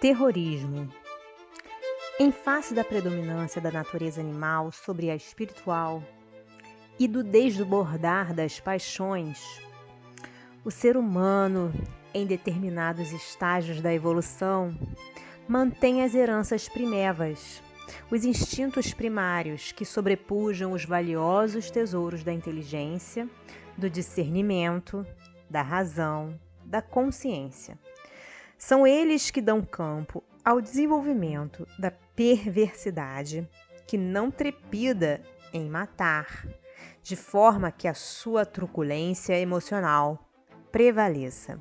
Terrorismo. Em face da predominância da natureza animal sobre a espiritual e do desbordar das paixões, o ser humano, em determinados estágios da evolução, mantém as heranças primevas, os instintos primários que sobrepujam os valiosos tesouros da inteligência, do discernimento, da razão, da consciência. São eles que dão campo ao desenvolvimento da perversidade, que não trepida em matar, de forma que a sua truculência emocional prevaleça.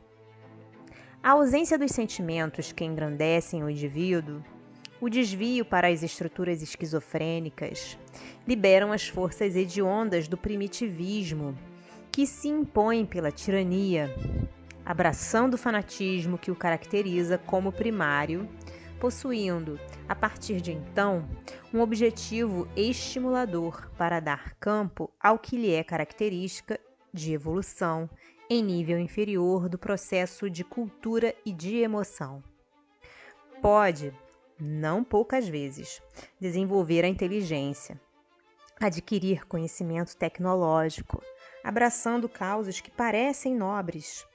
A ausência dos sentimentos que engrandecem o indivíduo, o desvio para as estruturas esquizofrênicas, liberam as forças hediondas do primitivismo, que se impõem pela tirania, abraçando o fanatismo que o caracteriza como primário, possuindo, a partir de então, um objetivo estimulador para dar campo ao que lhe é característica de evolução em nível inferior do processo de cultura e de emoção. Pode, não poucas vezes, desenvolver a inteligência, adquirir conhecimento tecnológico, abraçando causas que parecem nobres,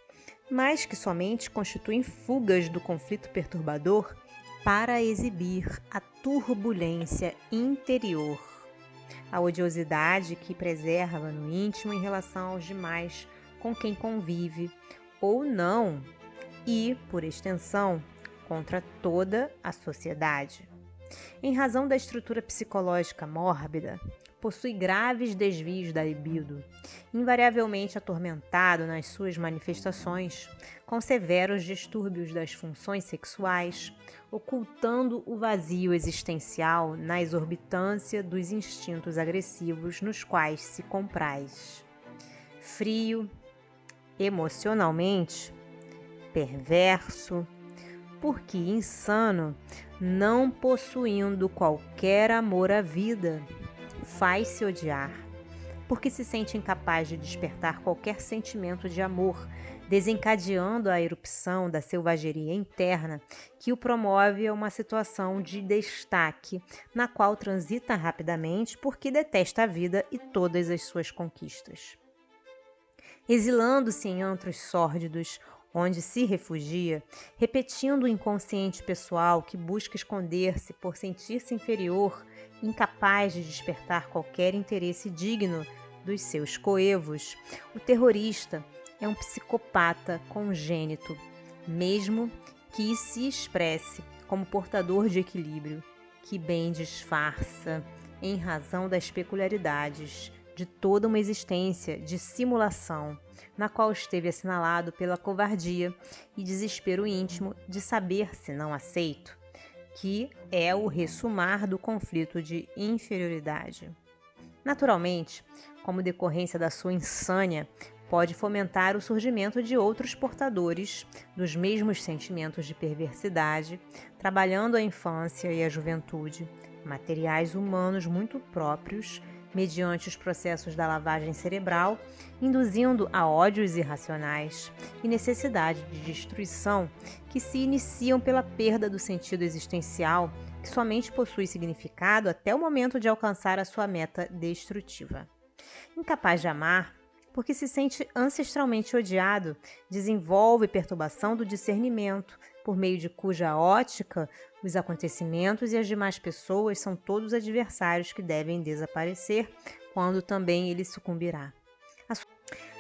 mas que somente constituem fugas do conflito perturbador para exibir a turbulência interior, a odiosidade que preserva no íntimo em relação aos demais com quem convive, ou não, e, por extensão, contra toda a sociedade. Em razão da estrutura psicológica mórbida, possui graves desvios da libido, invariavelmente atormentado nas suas manifestações, com severos distúrbios das funções sexuais, ocultando o vazio existencial na exorbitância dos instintos agressivos nos quais se compraz. Frio, emocionalmente, perverso, porque insano, não possuindo qualquer amor à vida, faz-se odiar, porque se sente incapaz de despertar qualquer sentimento de amor, desencadeando a erupção da selvageria interna que o promove a uma situação de destaque, na qual transita rapidamente porque detesta a vida e todas as suas conquistas. Exilando-se em antros sórdidos, onde se refugia, repetindo o inconsciente pessoal que busca esconder-se por sentir-se inferior, incapaz de despertar qualquer interesse digno dos seus coevos, o terrorista é um psicopata congênito, mesmo que se expresse como portador de equilíbrio, que bem disfarça, em razão das peculiaridades de toda uma existência de simulação, na qual esteve assinalado pela covardia e desespero íntimo de saber-se não aceito, que é o ressumar do conflito de inferioridade. Naturalmente, como decorrência da sua insânia, pode fomentar o surgimento de outros portadores dos mesmos sentimentos de perversidade, trabalhando a infância e a juventude, materiais humanos muito próprios, mediante os processos da lavagem cerebral, induzindo a ódios irracionais e necessidade de destruição que se iniciam pela perda do sentido existencial, que somente possui significado até o momento de alcançar a sua meta destrutiva. Incapaz de amar, porque se sente ancestralmente odiado, desenvolve perturbação do discernimento, por meio de cuja ótica os acontecimentos e as demais pessoas são todos adversários que devem desaparecer, quando também ele sucumbirá.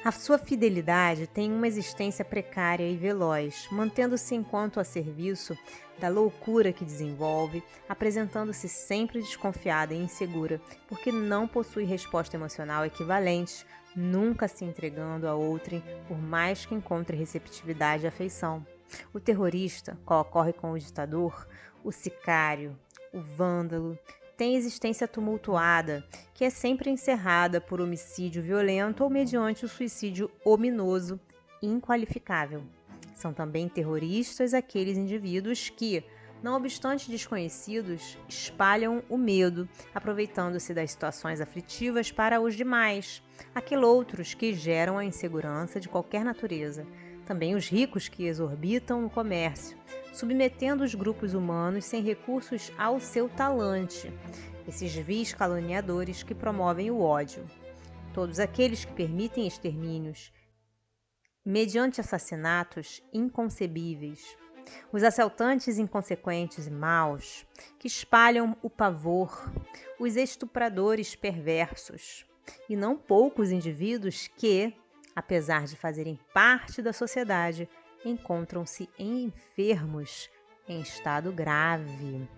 A sua fidelidade tem uma existência precária e veloz, mantendo-se enquanto a serviço da loucura que desenvolve, apresentando-se sempre desconfiada e insegura, porque não possui resposta emocional equivalente, nunca se entregando a outrem, por mais que encontre receptividade e afeição. O terrorista, qual ocorre com o ditador, o sicário, o vândalo, tem existência tumultuada, que é sempre encerrada por homicídio violento ou mediante o suicídio ominoso, inqualificável. São também terroristas aqueles indivíduos que, Não obstante desconhecidos, espalham o medo, aproveitando-se das situações aflitivas para os demais, aqueloutros que geram a insegurança de qualquer natureza. Também os ricos que exorbitam no comércio, submetendo os grupos humanos sem recursos ao seu talante. Esses vis caluniadores que promovem o ódio. Todos aqueles que permitem extermínios, mediante assassinatos inconcebíveis. Os assaltantes inconsequentes e maus, que espalham o pavor, os estupradores perversos, e não poucos indivíduos que, apesar de fazerem parte da sociedade, encontram-se enfermos em estado grave.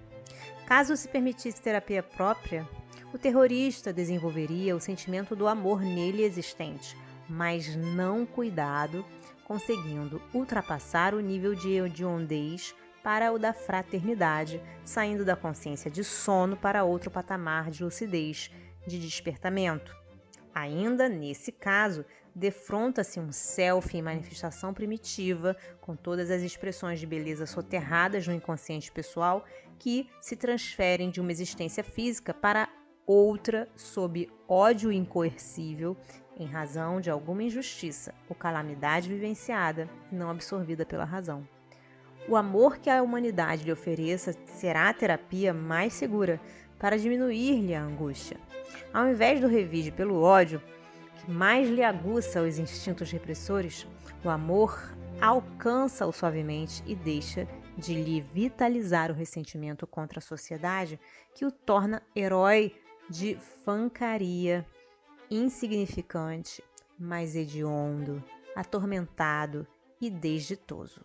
Caso se permitisse terapia própria, o terrorista desenvolveria o sentimento do amor nele existente, mas não cuidado, conseguindo ultrapassar o nível de hediondez para o da fraternidade, saindo da consciência de sono para outro patamar de lucidez, de despertamento. Ainda nesse caso, defronta-se um self em manifestação primitiva, com todas as expressões de beleza soterradas no inconsciente pessoal, que se transferem de uma existência física para outra sob ódio incoercível, em razão de alguma injustiça ou calamidade vivenciada e não absorvida pela razão. O amor que a humanidade lhe ofereça será a terapia mais segura para diminuir-lhe a angústia. Ao invés do revide pelo ódio, que mais lhe aguça os instintos repressores, o amor alcança-o suavemente e deixa de lhe vitalizar o ressentimento contra a sociedade, que o torna herói de fancaria, insignificante, mas hediondo, atormentado e desditoso.